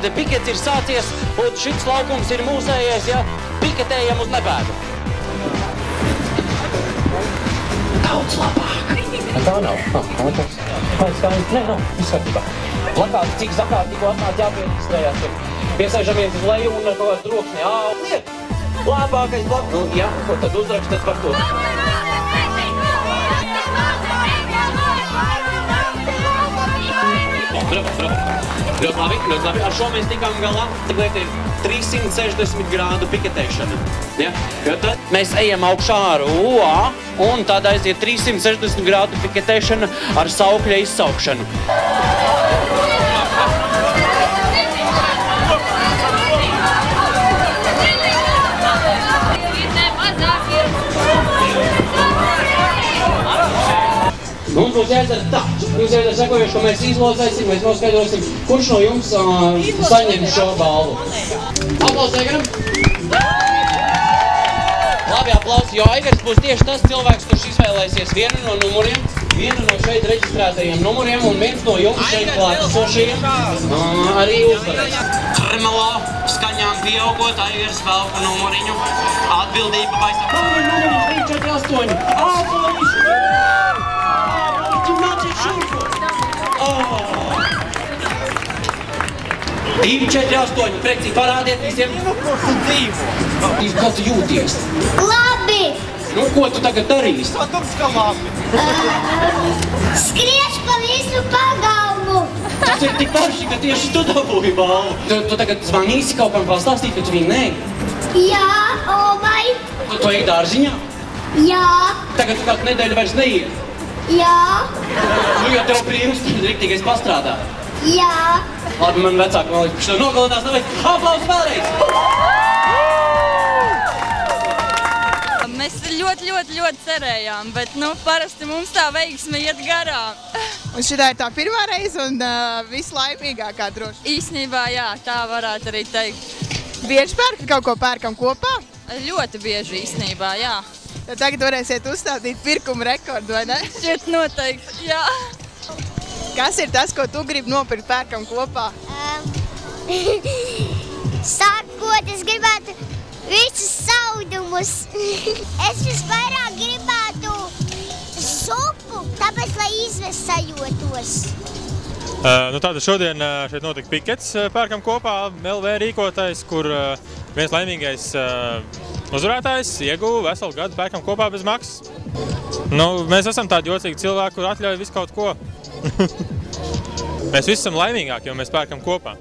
Tātad pikets ir sācies, un šis laukums ir mūsējais, ja piketējam uz nebēdu. Daudz labāk. Tā nav. Nē, nav. Viss kārtībā. Plakāts, cik zakāt, tikko atnāc jāpiereģistrējās. Piesaižamies uz leju un ar kaut kāds troksni. Liek! Labākais blak. Nu, jā, ko tad uzrakstat par to? Ļoti labi. Ar šo mēs tikām galā. Tik lieta ir 360 grādu piketēšana. Ja? Jo tad mēs ejam augšā ar UA, un tad aiziet 360 grādu piketēšana ar saukļa izsaukšanu. Mums būs jāizdara tā. Jūs jāizdara sekojuši, ka mēs izlozēsim, mēs noskaidrosim, kurš no jums saņem šo balvu. Aplausi Aigaram! Labi aplausi, jo Aigars būs tieši tas cilvēks, kurš izvēlēsies vienu no numuriem, vienu no šeit reģistrētajiem numuriem, un viens no jums šeit klātesošajiem arī uzvarēs. Tremolo skaņām pieaugot, Aigars velku numuriņu. Atbildība baisa. Numuriņš 348. Aplausi! Šurpu! 248, precīzi parādiet visiem. Kā tu jūties? Labi! Nu, ko tu tagad darīsi? Skriešu pa visu pagalmu! Tas ir tik parši, ka tieši tu dabūji balvu. Tu tagad zvanīsi kaut kam pastāstīt, ka tu viņu nē? Jā, omai! Tu ej dārziņā? Jā! Tagad tu kādu nedēļu vairs neiet? Jā! Nu, jo tev brīvs, tad riktīgais pastrādā. Jā! Labi, man vecāki vēl līdz šo nogalinās, tāpēc aplausi vēlreiz! Mēs ļoti cerējām, bet, nu, parasti mums tā veiksme iet garām. Un šitā ir tā pirmā reize un vislaimīgākā droši. Īsnībā, jā, tā varētu arī teikt. Bieži kaut ko pērkam kopā? Ļoti bieži īsnībā, jā. Tad tagad varēsiet uzstādīt pirkuma rekordu, vai ne? Šķiet noteikti, jā. Kas ir tas, ko tu gribi nopirkt pērkam kopā? Sākot, es gribētu visus saudumus. Es visvairāk gribētu supu, tāpēc, lai izvesajotos. Tātad šodien šeit notika pikets pērkam kopā, LV rīkotais, kur viens laimīgais uzvarētājs ieguva veselu gadu pērkam kopā bez maksas. Mēs esam tādi jocīgi cilvēki, kur atļauj visu kaut ko. Mēs visi esam laimīgāki, jo mēs pērkam kopā.